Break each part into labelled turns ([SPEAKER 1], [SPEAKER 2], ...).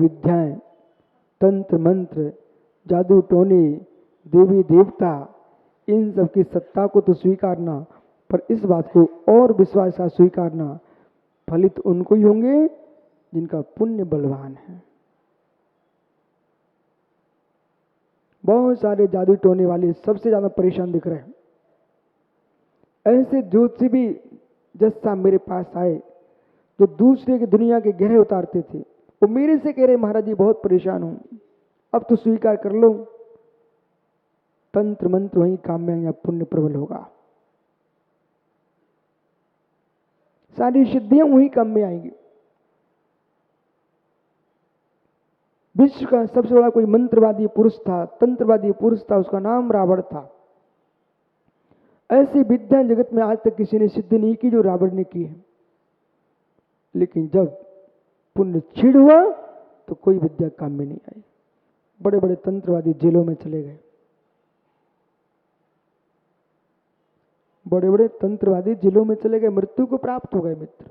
[SPEAKER 1] विद्याएं, तंत्र मंत्र, जादू टोने, देवी देवता, इन सब की सत्ता को तो स्वीकारना, पर इस बात को और विश्वास का स्वीकारना, फलित उनको ही होंगे जिनका पुण्य बलवान है। बहुत सारे जादू टोने वाले सबसे ज्यादा परेशान दिख रहे हैं। ऐसे ज्योतिषी भी जैसा मेरे पास आए जो दूसरे की दुनिया के गहरे उतारते थे, वो मेरे से कह रहे महाराज जी बहुत परेशान हूं, अब तो स्वीकार कर लो, तंत्र मंत्र वही काम में या पुण्य प्रबल होगा, सारी सिद्धियां वही काम में आएंगी। विश्व का सबसे बड़ा कोई मंत्रवादी पुरुष था, तंत्रवादी पुरुष था, उसका नाम रावण था। ऐसी विद्या जगत में आज तक किसी ने सिद्ध नहीं की जो रावण ने की है। लेकिन जब पुण्य छीड़ हुआ तो कोई विद्या काम में नहीं आई। बड़े बड़े तंत्रवादी जेलों में चले गए, बड़े बड़े तंत्रवादी जेलों में चले गए, मृत्यु को प्राप्त हो गए मित्र।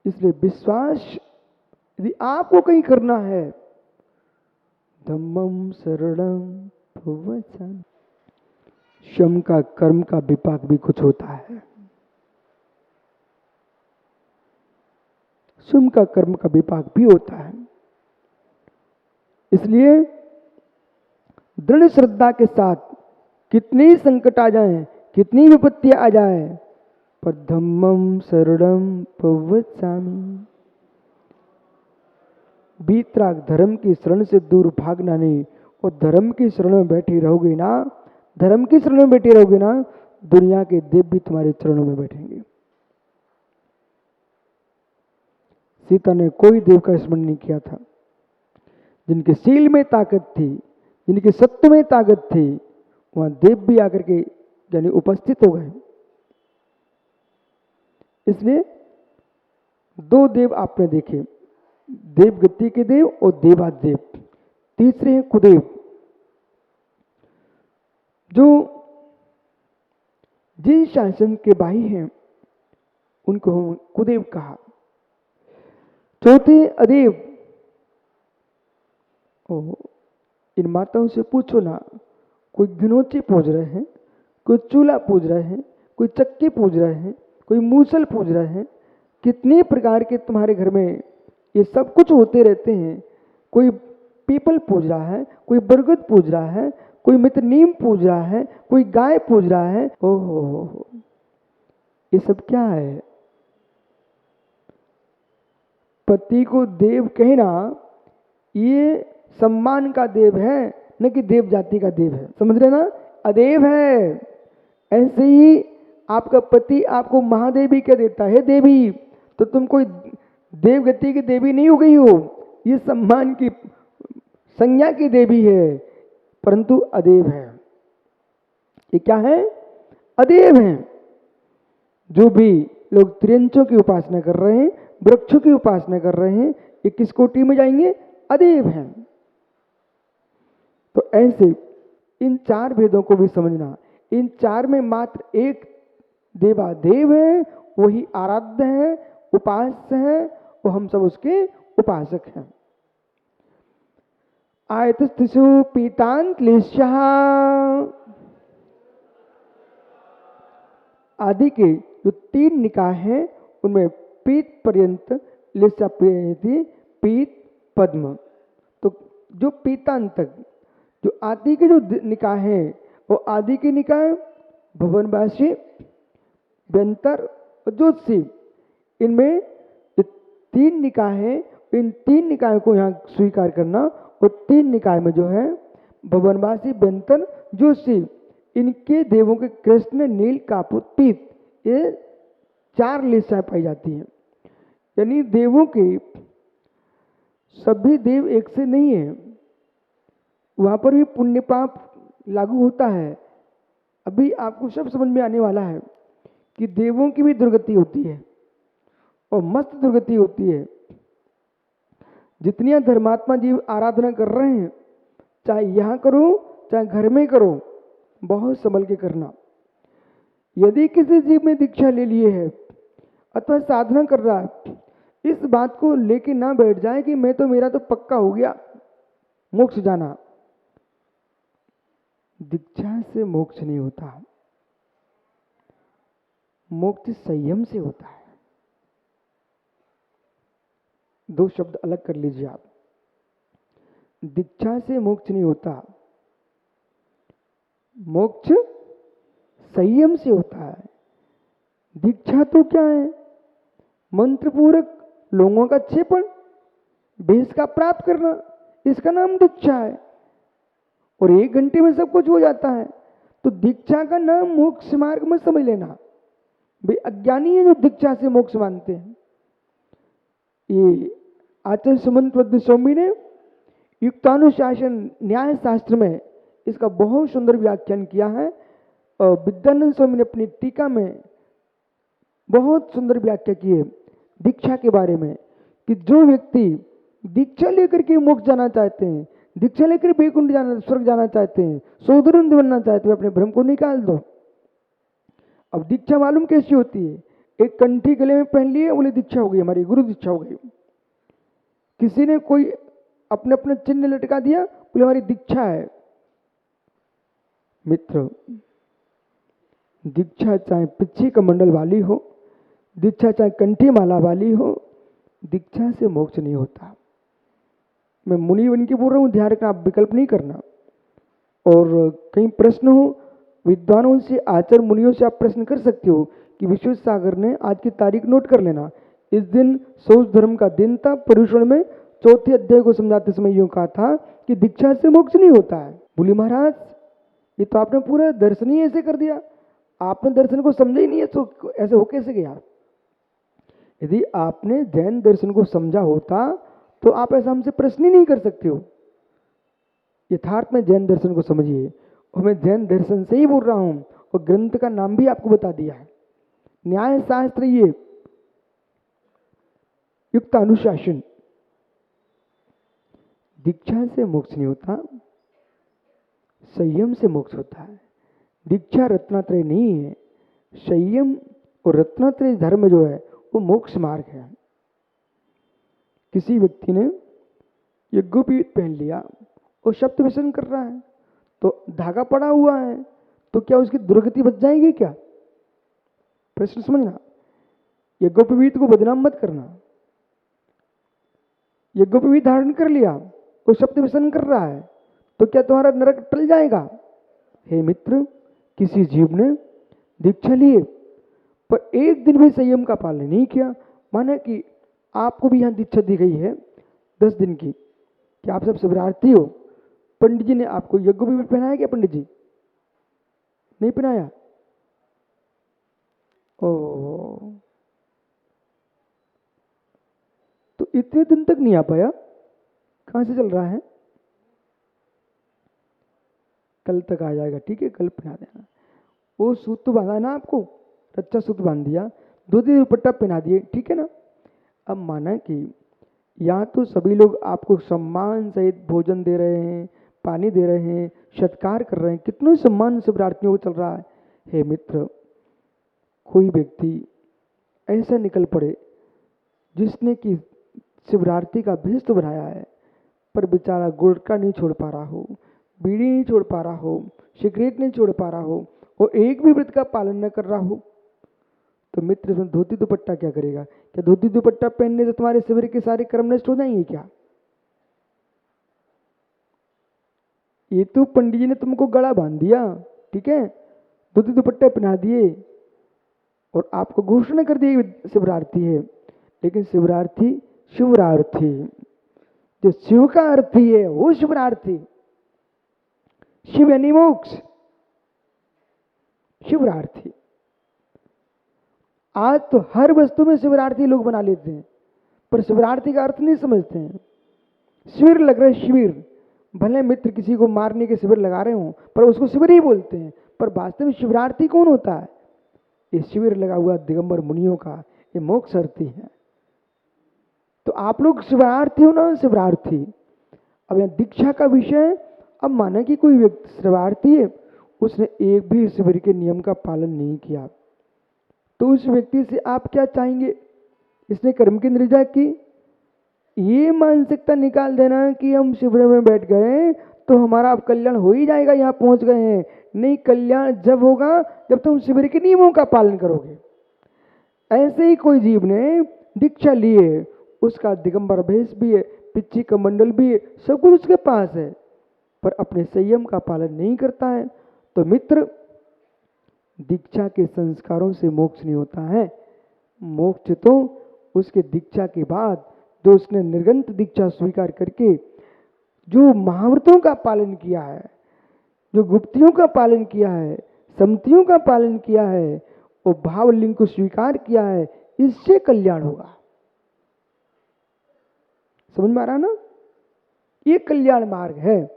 [SPEAKER 1] इसलिए विश्वास यदि आपको कहीं करना है, धम्मम शरणम भुवचन, श्रम का कर्म का विपाक भी कुछ होता है। श्रम का कर्म का विपाक भी होता है। इसलिए दृढ़ श्रद्धा के साथ कितनी संकट आ जाएं, कितनी विपत्ति आ जाए, पर धम्मम शरणम भुवचामि, बीतराग धर्म की शरण से दूर भागना नहीं। और धर्म की शरण में बैठी रहोगे ना, धर्म की शरण में बैठी रहोगे ना, दुनिया के देव भी तुम्हारे चरणों में बैठेंगे। सीता ने कोई देव का स्मरण नहीं किया था। जिनके शील में ताकत थी, जिनके सत्य में ताकत थी, वहां देव भी आकर के यानी उपस्थित हो गए। इसलिए दो देव आपने देखे, देवगति के देव और देवादेव। तीसरे हैं कुदेव, जो जिन शासन के भाई हैं उनको हम कुदेव कहा। चौथे अदेव। इन माताओं से पूछो ना, कोई गिनोचे पूज रहे हैं, कोई चूल्हा पूज रहे हैं, कोई चक्की पूज रहे हैं, कोई मूसल पूज रहे हैं, कितने प्रकार के तुम्हारे घर में ये सब कुछ होते रहते हैं। कोई पीपल पूज रहा है, कोई बरगद पूज रहा है, कोई मित्र नीम पूज रहा है, कोई गाय पूज रहा है। ओहो, ये सब क्या है? पति को देव कहना ये सम्मान का देव है, न कि देव जाति का देव है। समझ रहे ना? अदेव है। ऐसे ही आपका पति आपको महादेवी कह देता है, देवी, तो तुम कोई देवगति की देवी नहीं हो गई हो, ये सम्मान की संज्ञा की देवी है, परंतु अदेव है। ये क्या है? अदेव है। जो भी लोग त्रियंचों की उपासना कर रहे हैं, वृक्षों की उपासना कर रहे हैं, ये किस कोटि में जाएंगे? अदेव हैं। तो ऐसे इन चार भेदों को भी समझना। इन चार में मात्र एक देवादेव है, वही आराध्य है, उपास्य है, वो हम सब उसके उपासक हैं। आयतस्तिषु पीतांत क्लेशः आदि के जो तीन निकाय हैं उनमें पीत पर्यंत लिस्सा पीत पद्म। तो जो पीतांत तक जो आदि के जो निकाय हैं वो आदि के निकाय भुवनवासी, व्यंतर और ज्योतिषी, इनमें जो तीन निकाय हैं, इन तीन निकायों को यहाँ स्वीकार करना। और तीन निकाय में जो है भुवनवासी, व्यंतर, ज्योतिषी, इनके देवों के कृष्ण, नील, कापुत, पीत, ये चार लिस्साएं पाई जाती हैं। यानी देवों के सभी देव एक से नहीं है, वहां पर भी पुण्य पाप लागू होता है। अभी आपको सब समझ में आने वाला है कि देवों की भी दुर्गति होती है और मस्त दुर्गति होती है। जितनी धर्मात्मा जीव आराधना कर रहे हैं, चाहे यहाँ करो चाहे घर में करो, बहुत संभल के करना। यदि किसी जीव में दीक्षा ले लिए है अथवा साधना कर रहा है, इस बात को लेके ना बैठ जाए कि मैं तो मेरा तो पक्का हो गया मोक्ष जाना। दीक्षा से मोक्ष नहीं होता, मोक्ष संयम से होता है। दो शब्द अलग कर लीजिए आप। दीक्षा से मोक्ष नहीं होता, मोक्ष संयम से होता है। दीक्षा तो क्या है? मंत्रपूर्वक लोगों का क्षेपण, भेष का प्राप्त करना, इसका नाम दीक्षा है। और 1 घंटे में सब कुछ हो जाता है। तो दीक्षा का नाम मोक्ष मार्ग में समझ लेना। भाई अज्ञानी है जो दीक्षा से मोक्ष मानते हैं। ये आचार्य सुमंत स्वामी ने युक्तानुशासन न्याय शास्त्र में इसका बहुत सुंदर व्याख्यान किया है। और विद्यानंद स्वामी ने अपनी टीका में बहुत सुंदर व्याख्या की है दीक्षा के बारे में, कि जो व्यक्ति दीक्षा लेकर के मोक्ष जाना चाहते हैं, दीक्षा लेकर वैकुंठ जाना, स्वर्ग जाना चाहते हैं, सौधुरंध बनना चाहते हैं, अपने भ्रम को निकाल दो। अब दीक्षा मालूम कैसी होती है? एक कंठी गले में पहन लिए, बोले दीक्षा हो गई, हमारी गुरु दीक्षा हो गई। किसी ने कोई अपने अपने चिन्ह लटका दिया, बोले हमारी दीक्षा है। मित्र, दीक्षा चाहे पिछी कमंडल वाली हो, दीक्षा चाहे कंठी माला वाली हो, दीक्षा से मोक्ष नहीं होता। मैं मुनि बन के बोल रहा हूँ, ध्यान रखना, आप विकल्प नहीं करना। और कहीं प्रश्न हो विद्वानों से, आचार्य मुनियों से आप प्रश्न कर सकते हो कि विश्व सागर ने आज की तारीख नोट कर लेना। इस दिन शौच धर्म का दिन था। पुरुषों में 4थे अध्याय को समझाते समय यूं कहा था कि दीक्षा से मोक्ष नहीं होता है। बोले महाराज ये तो आपने पूरा दर्शन ही ऐसे कर दिया, आपने दर्शन को समझा ही नहीं है, तो ऐसे हो कैसे गया? यदि आपने जैन दर्शन को समझा होता तो आप ऐसा हमसे प्रश्न ही नहीं कर सकते हो। यथार्थ में जैन दर्शन को समझिए, और मैं जैन दर्शन से ही बोल रहा हूं, और ग्रंथ का नाम भी आपको बता दिया है, न्याय शास्त्र। ये युक्त अनुशासन। दीक्षा से मोक्ष नहीं होता, संयम से मोक्ष होता है। दीक्षा रत्नात्रय नहीं है, संयम और रत्नात्रय धर्म जो है वो मोक्ष मार्ग है। किसी व्यक्ति ने यज्ञोपवीत पहन लिया और शब्द व्यसन कर रहा है, तो धागा पड़ा हुआ है, तो क्या उसकी दुर्गति बच जाएगी क्या? प्रश्न समझना। यज्ञोपवीत को बदनाम मत करना। यज्ञोपवीत धारण कर लिया और शब्द व्यसन कर रहा है, तो क्या तुम्हारा नरक टल जाएगा? हे मित्र, किसी जीव ने दीक्षा लिए पर एक दिन भी संयम का पालन नहीं किया, माना कि आपको भी यहाँ दीक्षा दी गई है 10 दिन की, कि आप सब शिवरार्थी हो, पंडित जी ने आपको यज्ञोपवीत पहनाया क्या? पंडित जी नहीं पहनाया? ओ, तो इतने दिन तक नहीं आ पाया, कहां से चल रहा है? कल तक आ जाएगा, ठीक है, कल पहना देना। वो सूत तो बांधा ना आपको, अच्छा सूत बांध दिया, 2 दिन दुपट्टा पहना दिए, ठीक है ना। अब माना कि यहाँ तो सभी लोग आपको सम्मान सहित भोजन दे रहे हैं, पानी दे रहे हैं, सत्कार कर रहे हैं, कितने सम्मान शिवरार्थियों को चल रहा है। हे मित्र, कोई व्यक्ति ऐसा निकल पड़े जिसने कि शिवरार्थी का भेष तो बनाया है, पर बेचारा गुटखा नहीं छोड़ पा रहा हो, बीड़ी नहीं छोड़ पा रहा हो, सिगरेट नहीं छोड़ पा रहा हो, और एक भी व्रत का पालन न कर रहा हो, तो मित्र इसमें धोती दुपट्टा क्या करेगा? क्या धोती दुपट्टा पहनने से तुम्हारे शिविर के सारे कर्म नष्ट हो जाएंगे क्या? ये तो पंडित जी ने तुमको गला बांध दिया, ठीक है, धोती दुपट्टा पहना दिए और आपको घोषणा कर दी शिवरार्थी है। लेकिन शिवरार्थी शिवरार्थी, जो शिव का अर्थी है वो शिवरार्थी। शिव यानी मोक्ष, शिवरार्थी। आज तो हर वस्तु में शिवरार्थी लोग बना लेते हैं, पर शिवरार्थी का अर्थ नहीं समझते हैं। शिविर लग रहा है, शिविर, भले मित्र किसी को मारने के शिविर लगा रहे हों, पर उसको शिविर ही बोलते हैं। पर वास्तव में शिवरार्थी कौन होता है? ये शिविर लगा हुआ दिगंबर मुनियों का ये मोक्षार्थी है। तो आप लोग शिवरार्थी हो ना, शिवरार्थी। अब यहाँ दीक्षा का विषय, अब माना कि कोई व्यक्ति शिवरार्थी है, उसने एक भी शिविर के नियम का पालन नहीं किया, तो उस व्यक्ति से आप क्या चाहेंगे? इसने कर्म की निर्जा की। ये मानसिकता निकाल देना कि हम शिविर में बैठ गए तो हमारा अब कल्याण हो ही जाएगा, यहाँ पहुंच गए हैं। नहीं, कल्याण जब होगा जब तुम शिविर के नियमों का पालन करोगे। ऐसे ही कोई जीव ने दीक्षा ली है, उसका दिगंबर भेष भी है, पिच्ची का मंडल भी है, सब कुछ उसके पास है, पर अपने संयम का पालन नहीं करता है, तो मित्र दीक्षा के संस्कारों से मोक्ष नहीं होता है। मोक्ष तो उसके दीक्षा के बाद, जो उसने निर्गंत दीक्षा स्वीकार करके जो महाव्रतों का पालन किया है, जो गुप्तियों का पालन किया है, सम्मतियों का पालन किया है, वो भावलिंग को स्वीकार किया है, इससे कल्याण होगा। समझ में आ रहा ना? ये कल्याण मार्ग है।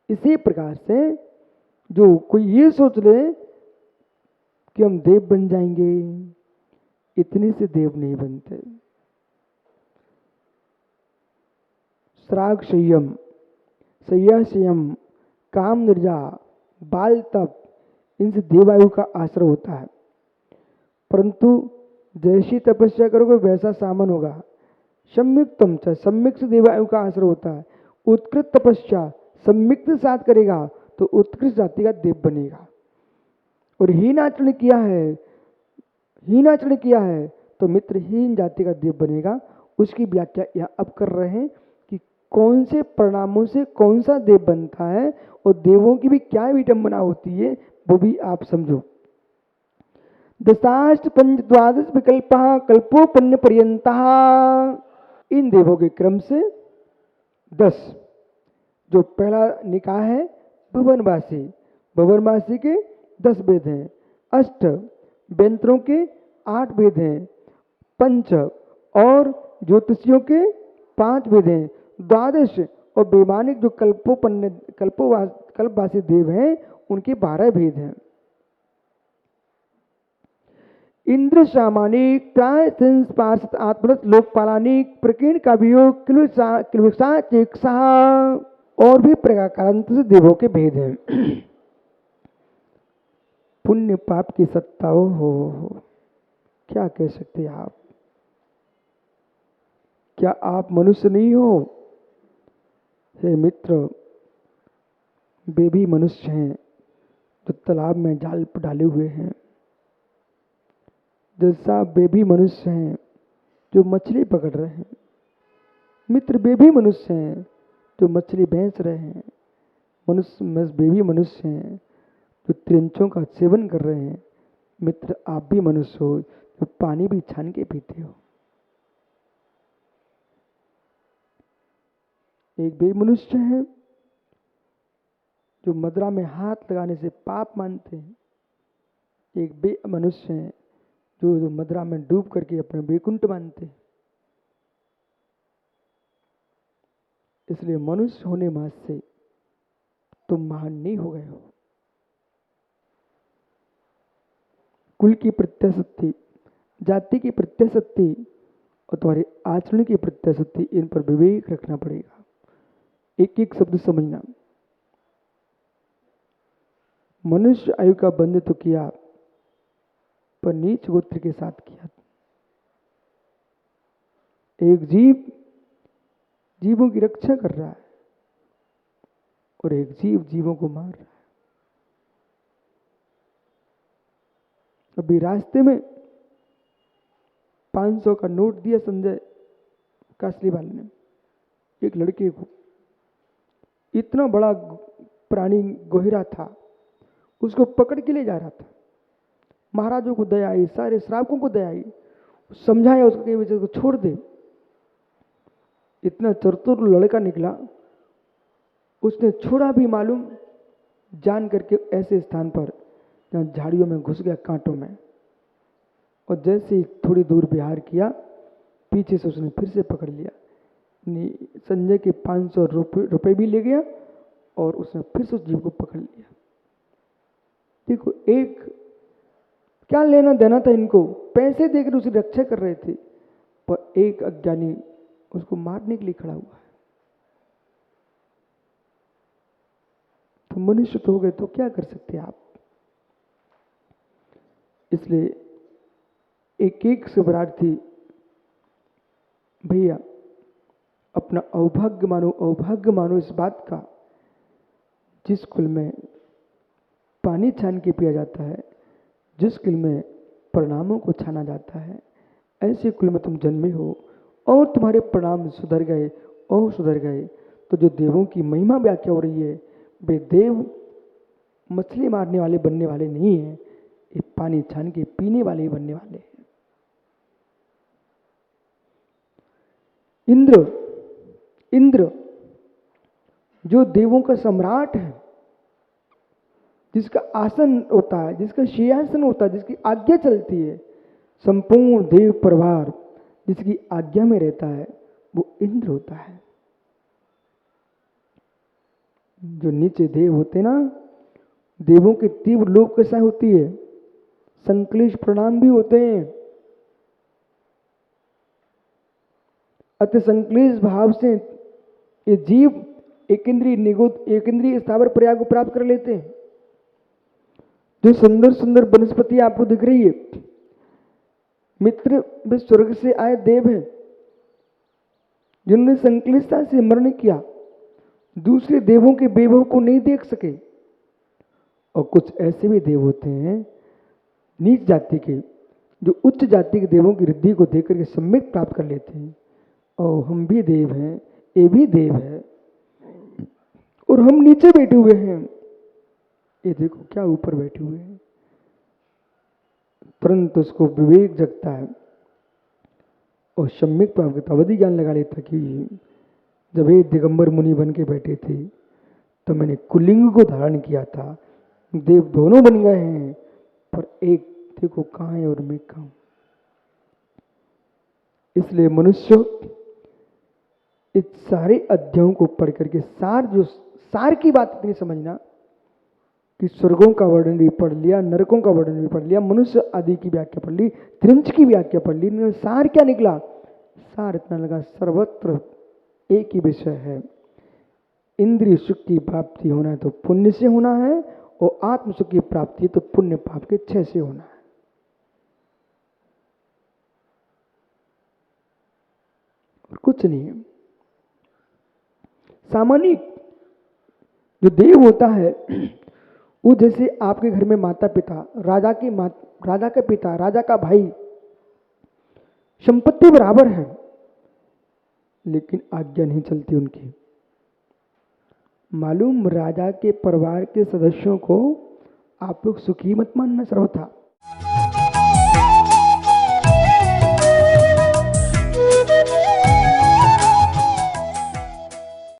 [SPEAKER 1] इसी प्रकार से जो कोई ये सोच ले कि हम देव बन जाएंगे, इतने से देव नहीं बनते। श्राग संयम, सय्या संयम, काम निर्जा, बाल तप, इनसे देवायु का आश्रय होता है। परंतु जैसी तपस्या करोगे वैसा सामन होगा। सम्यक्तम च, सम्यक से देवायु का आश्रय होता है। उत्कृत तपस्या सम्यक के साथ करेगा तो उत्कृष्ट जाति का देव बनेगा। और हीन आचरण किया है, हीन आचरण किया है तो मित्र हीन जाति का देव बनेगा। उसकी व्याख्या यहाँ अब कर रहे हैं कि कौन से परिणामों से कौन सा देव बनता है और देवों की भी क्या विडंबना होती है, वो भी आप समझो। दशाष्ट पंच द्वादश विकल्प कल्पोपन्न पर्यंता, इन देवों के क्रम से 10। जो पहला निकाय है भुवनवासी, भुवनवासी के 10 वेद हैं। अष्ट व्यंतरों के 8 वेद हैं। पंच और ज्योतिषियों के 5 वेद हैं। द्वादश और वैमानिक जो कल्पवासी देव हैं उनके 12 भेद हैं। इंद्र सामानिक प्राय पार्षद आत्मरत लोकपालानिक प्रकीर्ण काव्योग किलुषा चेक्षा और भी प्रकारांत से देवों के भेद हैं। पुण्य पाप की सत्ता हो, क्या कह सकते हैं आप? क्या आप मनुष्य नहीं हो? हे मित्र, वे भी मनुष्य हैं जो तालाब में जाल डाले हुए हैं। जैसा वे भी मनुष्य हैं जो मछली पकड़ रहे हैं। मित्र, वे भी मनुष्य हैं जो मछली बेच रहे हैं। वे भी मनुष्य हैं जो त्रिंचों का सेवन कर रहे हैं। मित्र, आप भी मनुष्य हो जो पानी भी छान के पीते हो। एक वे मनुष्य है जो मदिरा में हाथ लगाने से पाप मानते हैं। एक वे मनुष्य है जो मदिरा में डूब करके अपने वैकुंठ मानते हैं। इसलिए मनुष्य होने मात्र से तुम महान नहीं हो गए हो। कुल की प्रत्ययशक्ति, जाति की प्रत्ययशक्ति और तुम्हारे आचरण की प्रत्ययशक्ति, इन पर विवेक रखना पड़ेगा। एक एक शब्द समझना। मनुष्य आयु का बंध तो किया, पर नीच गोत्र के साथ किया। एक जीव जीवों की रक्षा कर रहा है और एक जीव जीवों को मार रहा है। अभी रास्ते में 500 का नोट दिया संजय कासलीवाल ने एक लड़के को। इतना बड़ा प्राणी गोहिरा था, उसको पकड़ के ले जा रहा था। महाराजों को दया आई, सारे श्रावकों को दया आई, समझाया उसके वजह को छोड़ दे। इतना चतुर लड़का निकला, उसने छोड़ा भी मालूम जान करके ऐसे स्थान पर जहाँ झाड़ियों में घुस गया, कांटों में। और जैसे ही थोड़ी दूर विहार किया, पीछे से उसने फिर से पकड़ लिया। संजय के 500 रुपये भी ले गया और उसने फिर से उस जीव को पकड़ लिया। देखो, एक क्या लेना देना था इनको, पैसे देकर उसकी रक्षा कर रहे थे, पर एक अज्ञानी उसको मारने के लिए खड़ा हुआ है। तो मनुष्य तो हो गए तो क्या कर सकते हैं आप? इसलिए एक एक शिवरार्थी भैया अपना अभाग्य मानो इस बात का, जिस कुल में पानी छान के पिया जाता है, जिस कुल में परिणामों को छाना जाता है, ऐसे कुल में तुम जन्मे हो और तुम्हारे परिणाम सुधर गए और सुधर गए, तो जो देवों की महिमा व्याख्या हो रही है, वे देव मछली मारने वाले बनने वाले नहीं है, ये पानी छान के पीने वाले ही बनने वाले हैं। इंद्र जो देवों का सम्राट है, जिसका आसन होता है, जिसका सिंहासन होता है, जिसकी आज्ञा चलती है, संपूर्ण देव परिवार जिसकी आज्ञा में रहता है, वो इंद्र होता है। जो नीचे देव होते ना, देवों की तीव्र लोक कैसा होती है, संक्लेश प्रणाम भी होते हैं। अति संक्लेश भाव से ये जीव एक इंद्रिय स्थावर पर्याय को प्राप्त कर लेते हैं। जो सुंदर सुंदर वनस्पति आपको दिख रही है, मित्र वे स्वर्ग से आए देव हैं, जिन्होंने संक्लिष्टता से मरण किया, दूसरे देवों के वैभव को नहीं देख सके। और कुछ ऐसे भी देव होते हैं नीच जाति के, जो उच्च जाति के देवों की रिद्धि को देख करके सम्यक प्राप्त कर लेते हैं। और हम भी देव हैं, ये भी देव है, और हम नीचे बैठे हुए हैं, ये देखो क्या ऊपर बैठे हुए हैं। तुरंत उसको विवेक जगता है और सम्यक प्राप्त करता, अवधि ज्ञान लगा लेता कि जब ये दिगंबर मुनि बन के बैठे थे तो मैंने कुलिंग को धारण किया था, देव दोनों बन गए हैं, पर एक देखो कहाँ है और मैं कहाँ हूं। इसलिए मनुष्य इस सारे अध्यायों को पढ़ करके सार की बात इतनी समझना कि स्वर्गों का वर्णन भी पढ़ लिया, नरकों का वर्णन भी पढ़ लिया, मनुष्य आदि की व्याख्या पढ़ ली, त्रिंच की व्याख्या पढ़ ली, सार क्या निकला? सार इतना लगा, सर्वत्र एक ही विषय है, इंद्रिय सुख की प्राप्ति होना है तो पुण्य से होना है, और आत्म सुख की प्राप्ति तो पुण्य पाप के क्षय से होना है। और कुछ नहीं है। सामान्य जो देव होता है वो जैसे आपके घर में माता पिता, राजा का पिता, राजा का भाई, संपत्ति बराबर है, लेकिन आज्ञा नहीं चलती उनकी। मालूम, राजा के परिवार के सदस्यों को आप लोग सुखी मत मानना सर्वथा,